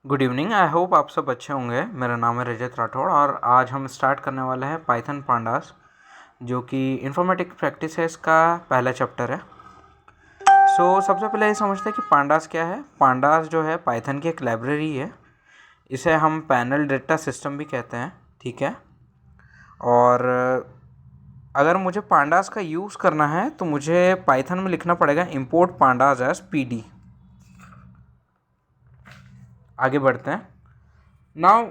Good evening. I hope आप सब अच्छे होंगे। मेरा नाम है रजत राठौड़ और आज हम स्टार्ट करने वाले हैं पाइथन पांडास, जो कि इन्फॉर्मेटिक प्रैक्टिसेस का पहला चैप्टर है। सबसे पहले ये समझते हैं कि पांडास क्या है। पांडास जो है पाइथन की एक लाइब्रेरी है। इसे हम पैनल डेटा सिस्टम भी कहते हैं, ठीक है। और अगर मुझे पांडास का यूज़ करना है तो मुझे पाइथन में लिखना पड़ेगा import pandas as pd। आगे बढ़ते हैं। नाउ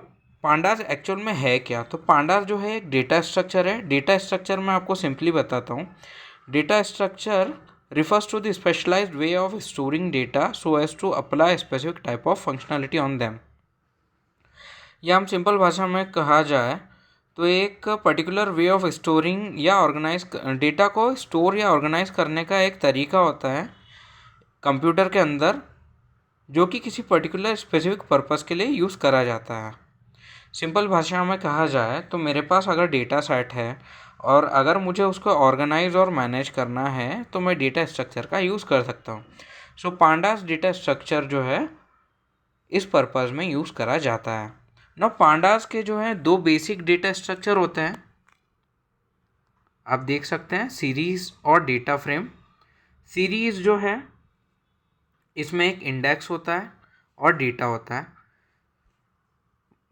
पांडास एक्चुअल में है क्या? तो पांडास जो है एक डेटा स्ट्रक्चर है। डेटा स्ट्रक्चर मैं आपको सिंपली बताता हूँ। Data structure refers to the specialized way of storing data so as to apply a specific type of functionality on them। या हम सिंपल भाषा में कहा जाए तो एक पर्टिकुलर वे ऑफ स्टोरिंग या ऑर्गेनाइज डेटा को स्टोर या ऑर्गेनाइज करने का एक तरीका होता है कंप्यूटर के अंदर, जो कि किसी पर्टिकुलर स्पेसिफिक पर्पस के लिए यूज़ करा जाता है। सिंपल भाषा में कहा जाए तो मेरे पास अगर डेटा सेट है और अगर मुझे उसको ऑर्गेनाइज और मैनेज करना है तो मैं डेटा स्ट्रक्चर का यूज़ कर सकता हूँ। सो पांडास डेटा स्ट्रक्चर जो है इस पर्पस में यूज़ करा जाता है ना। पांडास के जो है दो बेसिक डेटा स्ट्रक्चर होते हैं, आप देख सकते हैं, सीरीज़ और डेटा फ्रेम। सीरीज़ जो है इसमें एक इंडेक्स होता है और डेटा होता है,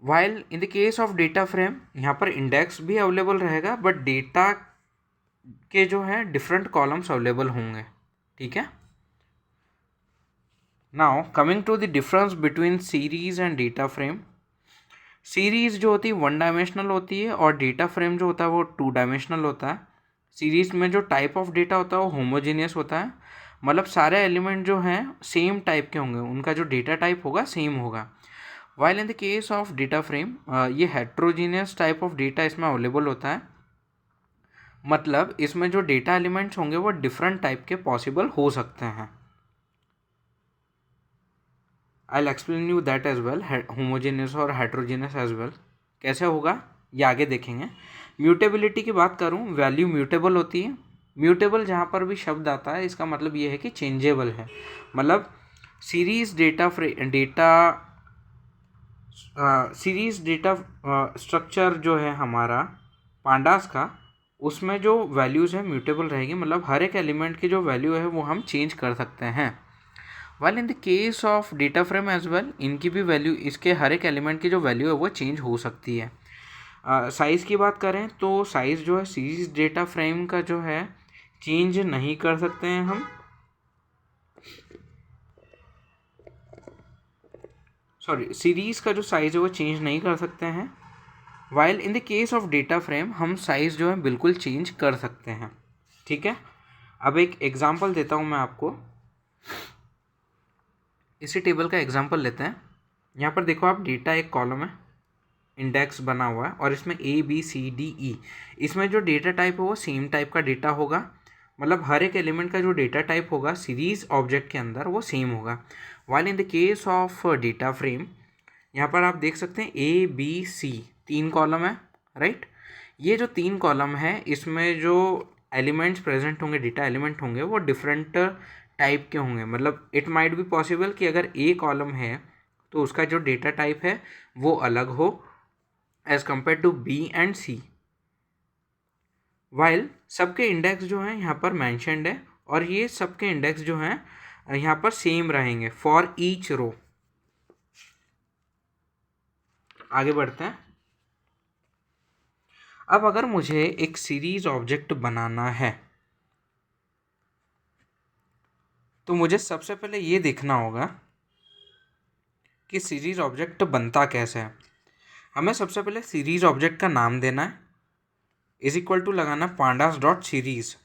while in the case of data frame यहाँ पर इंडेक्स भी अवेलेबल रहेगा बट डेटा के जो है डिफरेंट कॉलम्स अवेलेबल होंगे, ठीक है। Now coming to the difference between series and data frame. Series जो होती है वन डायमेंशनल होती है और डेटा फ्रेम जो होता है वो टू डायमेंशनल होता है। सीरीज में जो टाइप ऑफ डेटा होता है वो होमोजीनियस होता है, मतलब सारे एलिमेंट जो हैं सेम टाइप के होंगे, उनका जो डेटा टाइप होगा सेम होगा। While in the case of data frame ये हेट्रोजीनियस टाइप ऑफ डेटा इसमें अवेलेबल होता है, मतलब इसमें जो डेटा एलिमेंट्स होंगे वो डिफरेंट टाइप के पॉसिबल हो सकते हैं। I will explain you that as well, homogeneous और हेट्रोजीनियस एज वेल कैसे होगा ये आगे देखेंगे। म्यूटेबिलिटी की बात करूँ, वैल्यू म्यूटेबल होती है। म्यूटेबल जहाँ पर भी शब्द आता है इसका मतलब ये है कि चेंजेबल है, मतलब series data series data structure जो है हमारा पांडास का, उसमें जो वैल्यूज़ है म्यूटेबल रहेगी, मतलब हर एक एलिमेंट की जो वैल्यू है वो हम चेंज कर सकते हैं। While in the case of data frame as well, इनकी भी वैल्यू, इसके हर एक एलिमेंट की जो वैल्यू है वो चेंज हो सकती है। साइज़ की बात करें तो साइज़ जो है सीरीज डेटा फ्रेम का जो है चेंज नहीं कर सकते हैं हम, सीरीज़ का जो साइज़ है वो चेंज नहीं कर सकते हैं। While in the case of data frame हम साइज़ जो है बिल्कुल चेंज कर सकते हैं, ठीक है। अब एक एग्जांपल देता हूँ मैं आपको। इसी टेबल का एग्जांपल लेते हैं। यहाँ पर देखो आप, डेटा एक कॉलम है, इंडेक्स बना हुआ है और इसमें ABCDE, इसमें जो डेटा टाइप है वो सेम टाइप का डेटा होगा, मतलब हर एक एलिमेंट का जो डेटा टाइप होगा सीरीज ऑब्जेक्ट के अंदर वो सेम होगा। While in the case of data frame यहाँ पर आप देख सकते हैं ABC तीन कॉलम है, राइट। ये जो तीन कॉलम है इसमें जो एलिमेंट्स प्रेजेंट होंगे, डेटा एलिमेंट होंगे, वो डिफरेंट टाइप के होंगे, मतलब इट माइट बी पॉसिबल कि अगर A कॉलम है तो उसका जो डेटा टाइप है वो अलग हो as compare to B and C। While सबके इंडेक्स जो हैं यहाँ पर मैंशनड है और ये सबके इंडेक्स जो हैं यहाँ पर सेम रहेंगे फॉर ईच रो। आगे बढ़ते हैं। अब अगर मुझे एक सीरीज ऑब्जेक्ट बनाना है तो मुझे सबसे पहले ये देखना होगा कि सीरीज ऑब्जेक्ट बनता कैसे है। हमें सबसे पहले सीरीज ऑब्जेक्ट का नाम देना है, इज इक्वल टू लगाना पांडास डॉट सीरीज।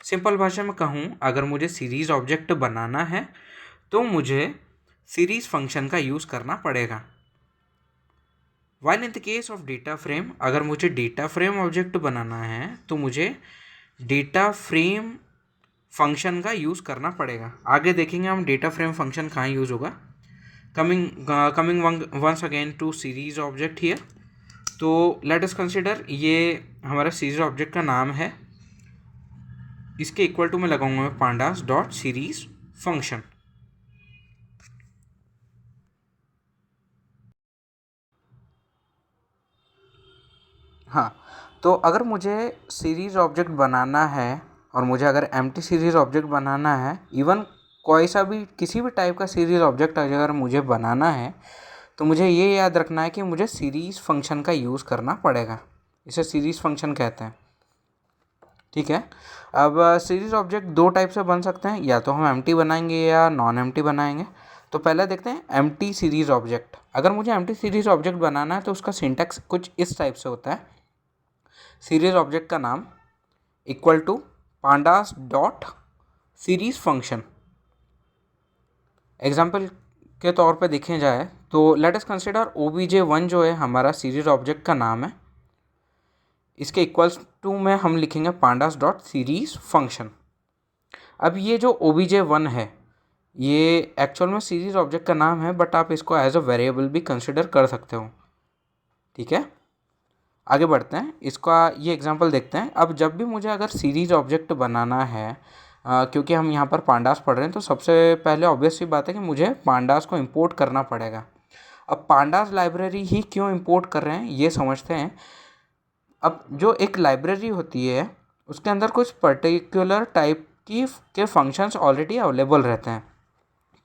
सिंपल भाषा में कहूँ, अगर मुझे सीरीज ऑब्जेक्ट बनाना है तो मुझे सीरीज फंक्शन का यूज़ करना पड़ेगा। While in the case of data frame, अगर मुझे डेटा फ्रेम ऑब्जेक्ट बनाना है तो मुझे डेटा फ्रेम फंक्शन का यूज़ करना पड़ेगा। आगे देखेंगे हम डेटा फ्रेम फंक्शन कहाँ यूज़ होगा। Coming once again to series object here. तो लेट अस कंसिडर ये हमारा सीरीज ऑब्जेक्ट का नाम है, इसके इक्वल टू मैं लगाऊंगा मैं पांडास डॉट सीरीज फंक्शन। हाँ, तो अगर मुझे सीरीज़ ऑब्जेक्ट बनाना है और मुझे अगर एम्प्टी सीरीज़ ऑब्जेक्ट बनाना है, इवन कोई सा भी किसी भी टाइप का सीरीज़ ऑब्जेक्ट अगर मुझे बनाना है, तो मुझे ये याद रखना है कि मुझे सीरीज़ फंक्शन का यूज़ करना पड़ेगा। इसे सीरीज़ फंक्शन कहते हैं। ठीक है। अब सीरीज़ ऑब्जेक्ट दो टाइप से बन सकते हैं, या तो हम एम्प्टी बनाएंगे या नॉन एम्प्टी बनाएंगे। तो पहले देखते हैं एम्प्टी सीरीज़ ऑब्जेक्ट। अगर मुझे एम्प्टी सीरीज़ ऑब्जेक्ट बनाना है तो उसका सिंटैक्स कुछ इस टाइप से होता है। सीरीज़ ऑब्जेक्ट का नाम equal to pandas dot series function. Example के तौर पे देखें जाए तो लेट अस कंसिडर obj1 जो है हमारा सीरीज़ ऑब्जेक्ट का नाम है। इसके इक्वल्स टू में हम लिखेंगे पांडास डॉट सीरीज़ फंक्शन। अब ये जो obj1 है ये एक्चुअल में सीरीज़ ऑब्जेक्ट का नाम है, बट आप इसको एज अ वेरिएबल भी कंसिडर कर सकते हो। ठीक है, आगे बढ़ते हैं, इसका ये एग्जांपल देखते हैं। अब जब भी मुझे अगर सीरीज़ ऑब्जेक्ट बनाना है, क्योंकि हम यहाँ पर पांडास पढ़ रहे हैं, तो सबसे पहले ऑब्वियस सी बात है कि मुझे पांडास को इंपोर्ट करना पड़ेगा। अब पांडास लाइब्रेरी ही क्यों इंपोर्ट कर रहे हैं ये समझते हैं। अब जो एक लाइब्रेरी होती है उसके अंदर कुछ पर्टिकुलर टाइप के फंक्शंस ऑलरेडी अवेलेबल रहते हैं।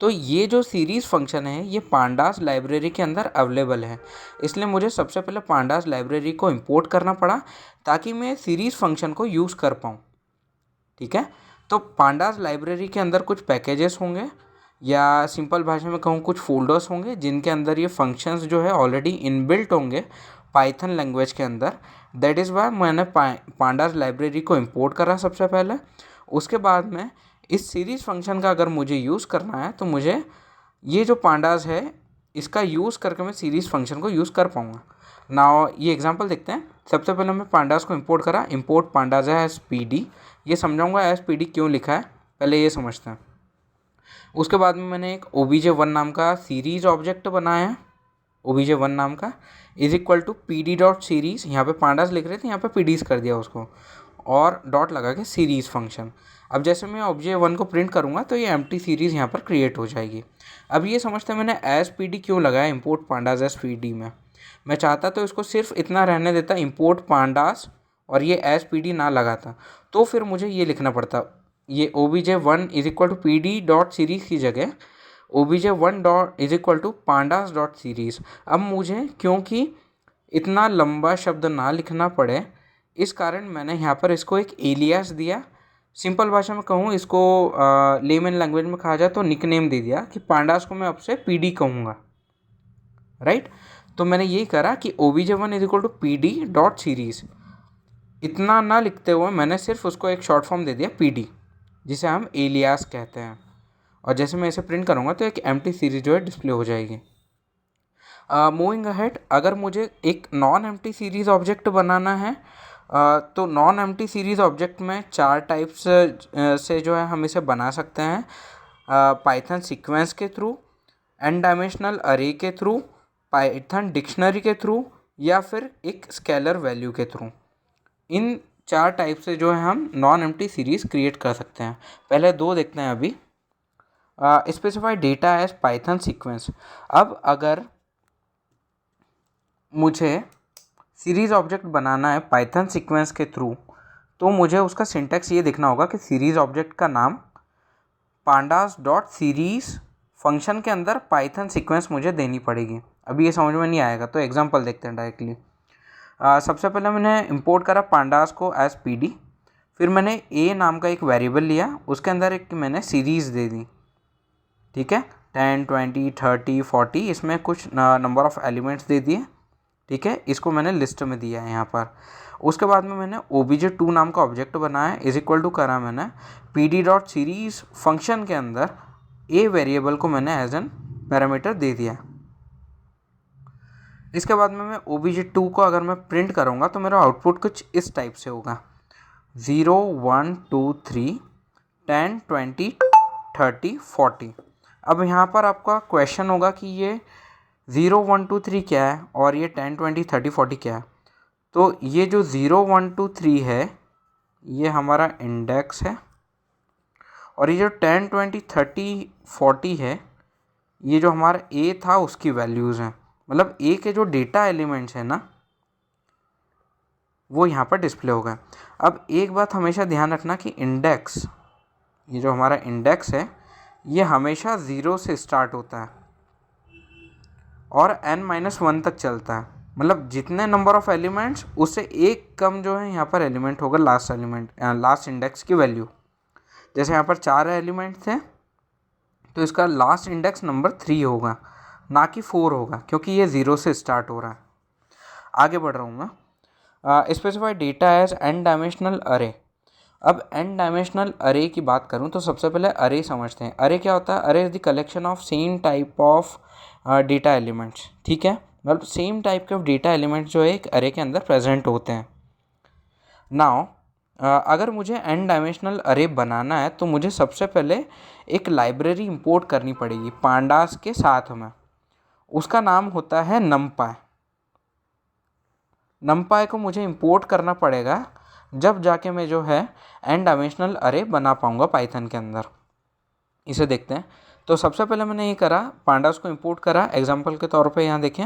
तो ये जो सीरीज़ फंक्शन है ये पांडास लाइब्रेरी के अंदर अवेलेबल है, इसलिए मुझे सबसे पहले पांडास लाइब्रेरी को इंपोर्ट करना पड़ा ताकि मैं सीरीज़ फंक्शन को यूज़ कर पाऊँ। ठीक है, तो पांडास लाइब्रेरी के अंदर कुछ पैकेजेस होंगे, या सिंपल भाषा में कहूँ कुछ फोल्डर्स होंगे जिनके अंदर ये फंक्शंस जो है ऑलरेडी इनबिल्ट होंगे पाइथन लैंग्वेज के अंदर। दैट इज़ वाई मैंने पांडास लाइब्रेरी को इंपोर्ट करा सबसे पहले। उसके बाद में इस सीरीज़ फंक्शन का अगर मुझे यूज़ करना है तो मुझे ये जो पांडास है इसका यूज़ करके मैं सीरीज़ फंक्शन को यूज़ कर पाऊँगा। नाउ ये एग्जांपल देखते हैं। सबसे पहले मैं पांडास को इंपोर्ट करा, इंपोर्ट पांडास है एस पी डी। ये समझाऊंगा एस पी डी क्यों लिखा है, पहले ये समझते हैं। उसके बाद में मैंने एक obj1 नाम का सीरीज़ ऑब्जेक्ट बनाया है। obj1 नाम का is equal to P D dot series, यहाँ पे पांडास लिख रहे थे, यहाँ पे पी डीज कर दिया उसको, और डॉट लगा के सीरीज़ फंक्शन। अब जैसे मैं obj1 को प्रिंट करूँगा तो ये एम्प्टी सीरीज़ यहाँ पर क्रिएट हो जाएगी। अब ये समझते हैं मैंने एस पी डी क्यों लगाया import pandas S P D में। मैं चाहता तो इसको सिर्फ इतना रहने देता इंपोर्ट पांडास और ये एस पी डी ना लगाता, तो फिर मुझे ये लिखना पड़ता, ये obj1 is equal to P D dot series की जगह obj1 dot is equal to pandas dot series. अब मुझे क्योंकि इतना लंबा शब्द ना लिखना पड़े इस कारण मैंने यहाँ पर इसको एक एलियास दिया। सिंपल भाषा में कहूँ इसको लेमन लैंग्वेज में कहा जाए तो निकनेम दे दिया कि पांडास को मैं अब से पी डी कहूँगा। राइट, तो मैंने यही करा कि obj1 is equal to P D dot series. इतना ना लिखते हुए मैंने सिर्फ उसको एक शॉर्ट फॉर्म दे दिया पी डी, जिसे हम एलियास कहते हैं। और जैसे मैं इसे प्रिंट करूँगा तो एक एम्प्टी सीरीज जो है डिस्प्ले हो जाएगी। मूविंग अहेड, अगर मुझे एक नॉन एम्प्टी सीरीज ऑब्जेक्ट बनाना है तो नॉन एम्प्टी सीरीज ऑब्जेक्ट में चार टाइप्स से जो है हम इसे बना सकते हैं। पाइथन सीक्वेंस के थ्रू, एन डायमेंशनल अरे के थ्रू, पाइथन डिक्शनरी के थ्रू, या फिर एक स्केलर वैल्यू के थ्रू। इन चार टाइप से जो है हम नॉन एम्प्टी सीरीज़ क्रिएट कर सकते हैं। पहले दो देखते हैं अभी। Specify data as Python sequence. अब अगर मुझे सीरीज़ ऑब्जेक्ट बनाना है पाइथन सीक्वेंस के थ्रू, तो मुझे उसका सिंटैक्स ये देखना होगा कि सीरीज़ ऑब्जेक्ट का नाम पांडास डॉट सीरीज़ फंक्शन के अंदर पाइथन सीक्वेंस मुझे देनी पड़ेगी। अभी ये समझ में नहीं आएगा तो एग्जांपल देखते हैं डायरेक्टली। सबसे पहले मैंने इंपोर्ट करा पांडास को एज पी डी, फिर मैंने ए नाम का एक वेरिएबल लिया, उसके अंदर एक मैंने सीरीज़ दे दी। ठीक है, 10, 20, 30, 40 इसमें कुछ नंबर ऑफ़ एलिमेंट्स दे दिए। ठीक है, इसको मैंने लिस्ट में दिया है यहाँ पर। उसके बाद में मैंने obj2 नाम का ऑब्जेक्ट बनाया, इज इक्वल टू करा मैंने P D dot series function के अंदर ए वेरिएबल को मैंने एज एन पैरामीटर दे दिया। इसके बाद में मैं obj2 को अगर मैं प्रिंट करूँगा तो मेरा आउटपुट कुछ इस टाइप से होगा, 0, 1, 2, 3, 10, 20, 30, 40। अब यहाँ पर आपका क्वेश्चन होगा कि ये 0, 1, 2, 3 क्या है और ये 10, 20, 30, 40 क्या है। तो ये जो 0, 1, 2, 3 है ये हमारा इंडेक्स है, और ये जो 10, 20, 30, 40 है ये जो हमारा ए था उसकी वैल्यूज़ हैं। मतलब ए के जो डेटा एलिमेंट्स हैं ना, वो यहाँ पर डिस्प्ले होगा। अब एक बात हमेशा ध्यान रखना कि इंडेक्स, ये जो हमारा इंडेक्स है ये हमेशा 0 से स्टार्ट होता है और n-1 तक चलता है। मतलब जितने नंबर ऑफ एलिमेंट्स उससे एक कम जो है यहाँ पर एलिमेंट होगा लास्ट एलिमेंट, लास्ट इंडेक्स की वैल्यू। जैसे यहाँ पर 4 एलिमेंट थे तो इसका लास्ट इंडेक्स नंबर 3 होगा, ना कि 4 होगा, क्योंकि ये 0 से स्टार्ट हो रहा है। आगे बढ़ रहा हूँ मैं। Specify data as n dimensional array. अब n डायमेंशनल अरे की बात करूँ तो सबसे पहले अरे समझते हैं। अरे क्या होता है? अरे is the collection of same type of data elements. ठीक है, मतलब सेम टाइप के डेटा एलिमेंट्स जो है एक अरे के अंदर प्रेजेंट होते हैं। नाउ अगर मुझे n डायमेंशनल अरे बनाना है तो मुझे सबसे पहले एक लाइब्रेरी इंपोर्ट करनी पड़ेगी पांडास के साथ में। उसका नाम होता है नमपाई। नमपाई को मुझे इंपोर्ट करना पड़ेगा, जब जाके मैं जो है n डायमेंशनल अरे बना पाऊँगा पाइथन के अंदर। इसे देखते हैं। तो सबसे पहले मैंने ये करा, पांडास को इंपोर्ट करा। एग्जांपल के तौर पे यहाँ देखें,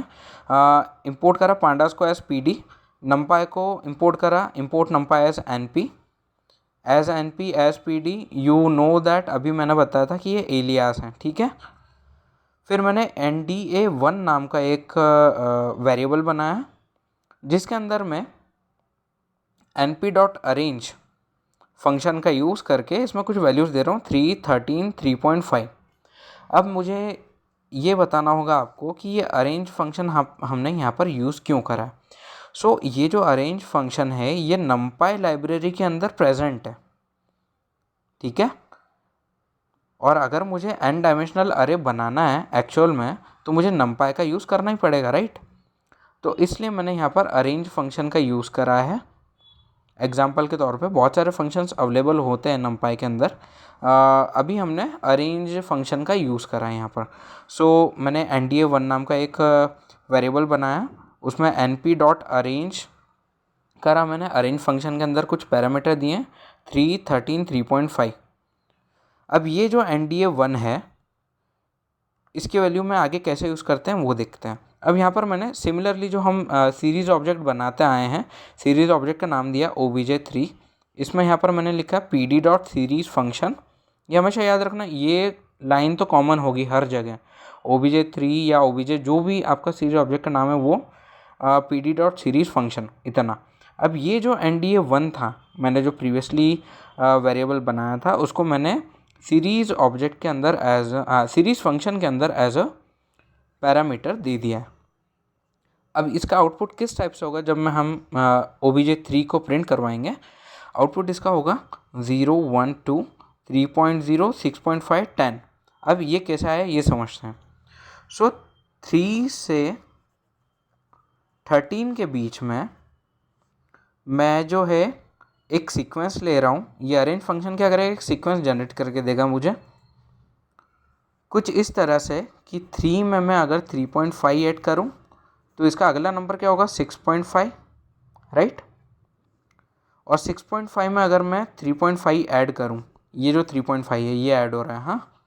इंपोर्ट करा पांडास को एज pd, नमपाई को इंपोर्ट करा, import NumPy as np, as pd। You know that अभी मैंने बताया था कि ये एलियास हैं। ठीक है, फिर मैंने nda1 नाम का एक वेरिएबल बनाया जिसके अंदर मैं np.arrange फंक्शन का यूज़ करके इसमें कुछ वैल्यूज़ दे रहा हूँ, 3, 13, 3.5। अब मुझे ये बताना होगा आपको कि ये अरेंज फंक्शन हमने यहाँ पर यूज़ क्यों करा है। सो ये जो अरेंज फंक्शन है ये नमपाई लाइब्रेरी के अंदर प्रेजेंट है। ठीक है, और अगर मुझे n डायमेंशनल अरे बनाना है एक्चुअल में तो मुझे नमपाई का यूज़ करना ही पड़ेगा, राइट। तो इसलिए मैंने यहाँ पर अरेंज फंक्शन का यूज़ करा है। एग्जाम्पल के तौर पे बहुत सारे फंक्शंस अवेलेबल होते हैं नमपाई के अंदर, अभी हमने अरेंज फंक्शन का यूज़ करा है यहाँ पर। सो मैंने nda1 नाम का एक वेरिएबल बनाया, उसमें np.arrange करा मैंने। अरेंज फंक्शन के अंदर कुछ पैरामीटर दिए, 3, 13, 3.5। अब ये जो nda1 है इसकी वैल्यू में आगे कैसे यूज़ करते हैं वो देखते हैं। अब यहाँ पर मैंने सिमिलरली जो हम सीरीज़ ऑब्जेक्ट बनाते आए हैं, सीरीज़ ऑब्जेक्ट का नाम दिया obj3। इसमें यहाँ पर मैंने लिखा pd.series फंक्शन। ये हमेशा याद रखना, ये लाइन तो कॉमन होगी हर जगह, obj3 या obj जो भी आपका सीरीज ऑब्जेक्ट का नाम है वो pd.series फंक्शन, इतना। अब ये जो nda1 था, मैंने जो प्रीवियसली वेरिएबल बनाया था उसको मैंने सीरीज़ ऑब्जेक्ट के अंदर सीरीज़ फंक्शन के अंदर एज अ पैरामीटर दे दिया है। अब इसका आउटपुट किस टाइप से होगा? जब मैं हम obj3 को प्रिंट करवाएंगे, आउटपुट इसका होगा 0, 1, 2, 3.0, 6.5, 10। अब ये कैसा है ये समझते हैं। सो 3 से 13 के बीच में मैं जो है एक सीक्वेंस ले रहा हूँ। ये अरेंज फंक्शन क्या करेगा, एक सीक्वेंस जनरेट करके देगा मुझे कुछ इस तरह से कि 3 में मैं अगर 3.5 ऐड करूँ तो इसका अगला नंबर क्या होगा, 6.5, राइट। और 6.5 में अगर मैं 3.5 ऐड करूँ, ये जो 3.5 है ये ऐड हो रहा है, हाँ,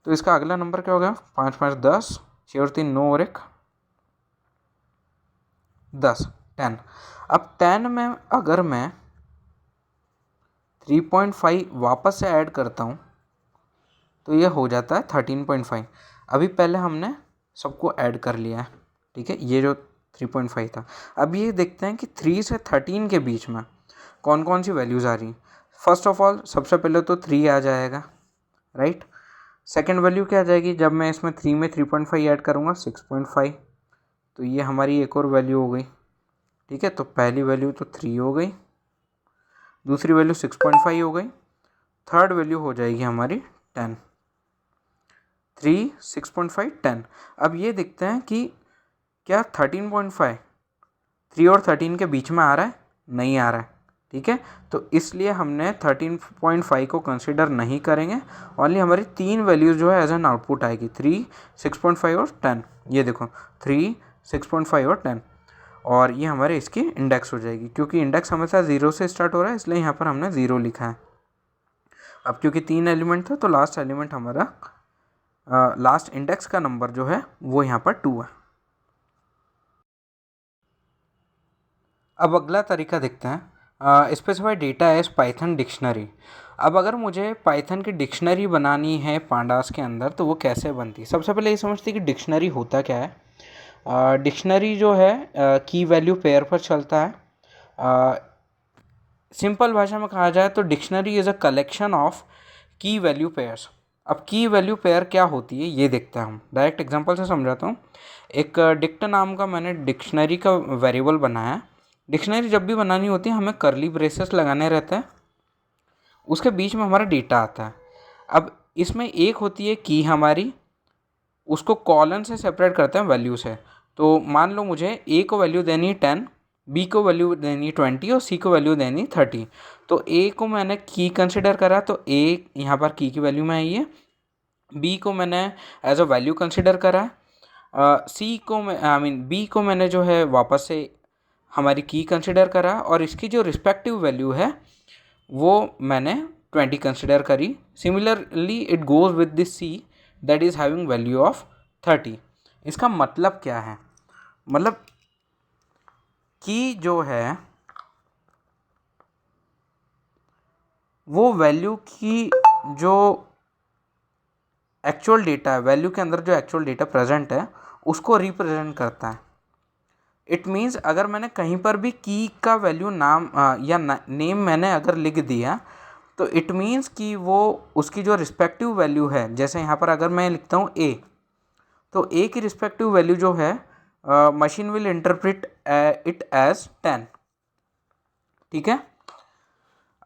तो इसका अगला नंबर क्या होगा, 5, 5, 10, 6 और 3, 9 और 1, 10, 10। अब 10 में अगर मैं 3.5 वापस से ऐड करता हूँ तो ये हो जाता है 13.5। अभी पहले हमने सबको ऐड कर लिया है, ठीक है, ये जो 3.5 था। अब ये देखते हैं कि 3 से 13 के बीच में कौन कौन सी वैल्यूज़ आ रही। फर्स्ट ऑफ ऑल सबसे पहले तो 3 आ जाएगा, राइट। सेकेंड वैल्यू क्या आ जाएगी, जब मैं इसमें 3 में 3.5 ऐड करूँगा 6.5, तो ये हमारी एक और वैल्यू हो गई। ठीक है, तो पहली वैल्यू तो 3 हो गई, दूसरी वैल्यू 6.5 हो गई, थर्ड वैल्यू हो जाएगी हमारी 10। 3, 6.5, 10। अब ये देखते हैं कि क्या 13.5 3 और 13 के बीच में आ रहा है, नहीं आ रहा है। ठीक है, तो इसलिए हमने 13.5 को कंसिडर नहीं करेंगे। ओनली हमारी 3 वैल्यूज़ जो है एज एन आउटपुट आएगी, 3, 6.5 और 10। ये देखो 3, 6.5 और 10, और ये हमारे इसकी इंडेक्स हो जाएगी। क्योंकि इंडेक्स हमेशा 0 से स्टार्ट हो रहा है इसलिए यहाँ पर हमने 0 लिखा है। अब क्योंकि 3 एलिमेंट था तो लास्ट एलिमेंट हमारा लास्ट इंडेक्स का नंबर जो है वो यहाँ पर 2 है। अब अगला तरीका देखते हैं, specify data as Python dictionary. अब अगर मुझे पाइथन की डिक्शनरी बनानी है पांडास के अंदर तो वो कैसे बनती है। सबसे पहले ये समझते हैं कि डिक्शनरी होता क्या है। डिक्शनरी जो है की वैल्यू पेयर पर चलता है। सिंपल भाषा में कहा जाए तो dictionary is a collection of की वैल्यू पेयर्स। अब की वैल्यू पेयर क्या होती है ये देखते हैं हम। डायरेक्ट एग्जांपल से समझाता हूँ। एक डिक्ट नाम का मैंने डिक्शनरी का वेरिएबल बनाया। डिक्शनरी जब भी बनानी होती है हमें करली ब्रेसेस लगाने रहते हैं, उसके बीच में हमारा डेटा आता है। अब इसमें एक होती है की हमारी, उसको कॉलन से सेपरेट करते हैं वैल्यू से। तो मान लो मुझे ए को वैल्यू देनी 10, बी को वैल्यू देनी 20 और सी को वैल्यू देनी 30। तो ए को मैंने की कंसिडर करा तो ए यहाँ पर की वैल्यू में आई है। बी को मैंने एज अ वैल्यू कंसिडर करा। सी को बी को मैंने जो है वापस से हमारी की कंसिडर करा और इसकी जो रिस्पेक्टिव वैल्यू है वो मैंने 20 कंसिडर करी। Similarly it goes with this see that is having value of 30। इसका मतलब क्या है, मतलब की जो है वो वैल्यू की जो एक्चुअल डेटा है, वैल्यू के अंदर जो एक्चुअल डेटा प्रेजेंट है उसको रिप्रेजेंट करता है। इट मीन्स अगर मैंने कहीं पर भी की का वैल्यू नाम या नेम मैंने अगर लिख दिया तो इट मीन्स कि वो उसकी जो रिस्पेक्टिव वैल्यू है, जैसे यहाँ पर अगर मैं लिखता हूँ ए, तो ए की रिस्पेक्टिव वैल्यू जो है machine will interpret it as 10। ठीक है,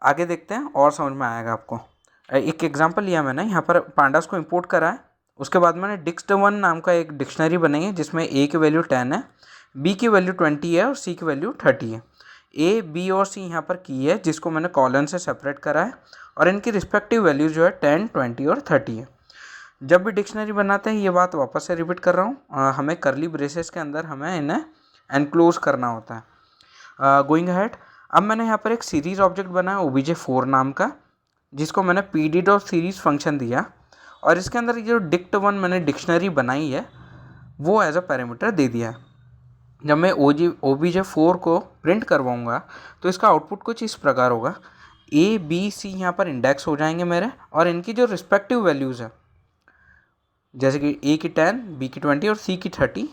आगे देखते हैं और समझ में आएगा आपको। एक एग्जांपल लिया मैंने, यहाँ पर पांडास को इंपोर्ट करा है। उसके बाद मैंने डिक्स्ट1 नाम का एक डिक्शनरी बनाई है जिसमें ए की वैल्यू 10 है, बी की वैल्यू 20 है और सी की वैल्यू 30 है। ए बी और सी यहाँ पर की है जिसको मैंने कॉलन से सेपरेट करा है और इनकी रिस्पेक्टिव वैल्यू जो है 10, 20 और 30 है। जब भी डिक्शनरी बनाते हैं ये बात वापस से रिपीट कर रहा हूँ, हमें करली ब्रेसेस के अंदर हमें इन्हें एनक्लोज करना होता है। गोइंग अहेड, अब मैंने यहाँ पर एक सीरीज ऑब्जेक्ट बनाया obj4 नाम का, जिसको मैंने pd.series फंक्शन दिया और इसके अंदर जो dict1 मैंने डिक्शनरी बनाई है वो एज अ पैरामीटर दे दिया है। जब मैं obj4 को प्रिंट करवाऊँगा तो इसका आउटपुट कुछ इस प्रकार होगा। ए बी सी यहाँ पर इंडेक्स हो जाएंगे मेरे और इनकी जो रिस्पेक्टिव वैल्यूज़ है जैसे कि ए की 10, बी की 20 और सी की 30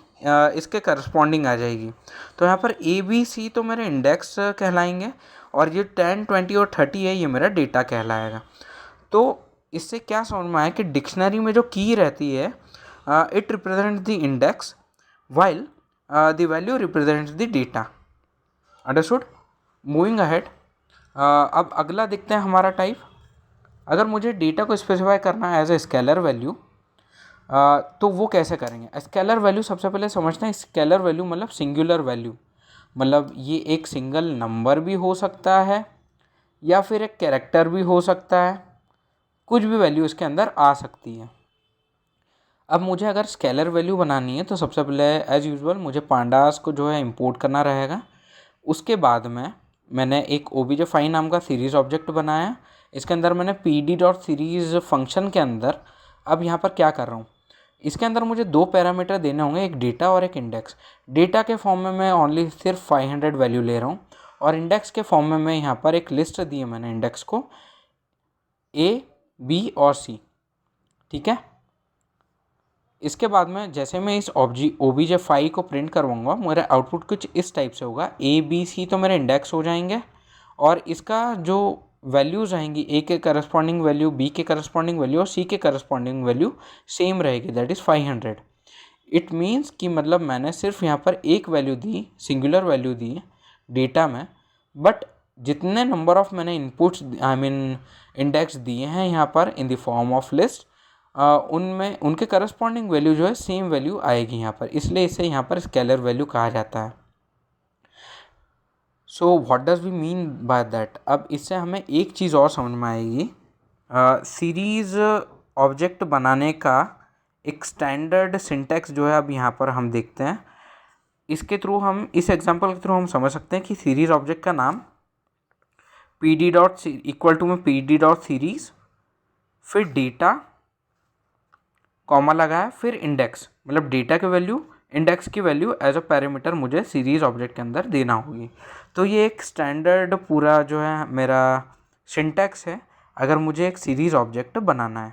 इसके करस्पॉन्डिंग आ जाएगी। तो यहाँ पर ए बी सी तो मेरे इंडेक्स कहलाएंगे और ये 10, 20 और 30 है ये मेरा डेटा कहलाएगा। तो इससे क्या समझ में आया कि डिक्शनरी में जो की रहती है it represents the index while the value represents the data. Understood. Moving ahead, अब अगला देखते हैं हमारा टाइप। अगर मुझे डेटा को स्पेसिफाई करना है एज ए स्केलर वैल्यू तो वो कैसे करेंगे। स्केलर वैल्यू सबसे पहले समझते हैं। स्केलर वैल्यू मतलब सिंगुलर वैल्यू, मतलब ये एक सिंगल नंबर भी हो सकता है या फिर एक कैरेक्टर भी हो सकता है, कुछ भी वैल्यू इसके अंदर आ सकती है। अब मुझे अगर स्केलर वैल्यू बनानी है तो सबसे पहले एज यूजुअल मुझे पांडास को जो है इंपोर्ट करना रहेगा। उसके बाद में मैंने एक obj5 नाम का सीरीज ऑब्जेक्ट बनाया। इसके अंदर मैंने pd.series फंक्शन के अंदर अब यहाँ पर क्या कर रहा हूँ, इसके अंदर मुझे दो पैरामीटर देने होंगे, एक डेटा और एक इंडेक्स। डेटा के फॉर्म में मैं ओनली सिर्फ 500 वैल्यू ले रहा हूँ और इंडेक्स के फॉर्म में मैं यहाँ पर एक लिस्ट दी है मैंने इंडेक्स को ए बी और सी। ठीक है, इसके बाद में जैसे मैं इस obj5 को प्रिंट करवाऊँगा मेरा आउटपुट कुछ इस टाइप से होगा। ए बी सी तो मेरे इंडेक्स हो जाएंगे और इसका जो वैल्यूज़ आएंगी ए के करस्पॉन्डिंग वैल्यू, बी के करस्पॉन्डिंग वैल्यू और सी के करस्पॉन्डिंग वैल्यू सेम रहेगी, दैट इज़ 500। इट मीन्स कि मतलब मैंने सिर्फ यहाँ पर एक वैल्यू दी, सिंगुलर वैल्यू दी डेटा में, बट जितने नंबर ऑफ मैंने इनपुट्स इंडेक्स दिए हैं यहाँ पर in the form of list उनमें उनके करस्पॉन्डिंग वैल्यू जो है सेम वैल्यू आएगी यहाँ पर, इसलिए इसे यहाँ पर स्केलर वैल्यू कहा जाता है। So what does we mean by that. अब इससे हमें एक चीज़ और समझ में आएगी। सीरीज़ ऑब्जेक्ट बनाने का एक स्टैंडर्ड सिंटैक्स जो है अब यहाँ पर हम देखते हैं। इसके थ्रू हम इस एग्जांपल के थ्रू हम समझ सकते हैं कि सीरीज़ ऑब्जेक्ट का नाम pd डॉट इक्वल टू में pd.series, फिर डेटा कॉमा लगाया, फिर इंडेक्स मतलब डेटा की वैल्यू, इंडेक्स की वैल्यू एज अ पैरामीटर मुझे सीरीज ऑब्जेक्ट के अंदर देना होगी। तो ये एक स्टैंडर्ड पूरा जो है मेरा सिंटैक्स है अगर मुझे एक सीरीज ऑब्जेक्ट बनाना है।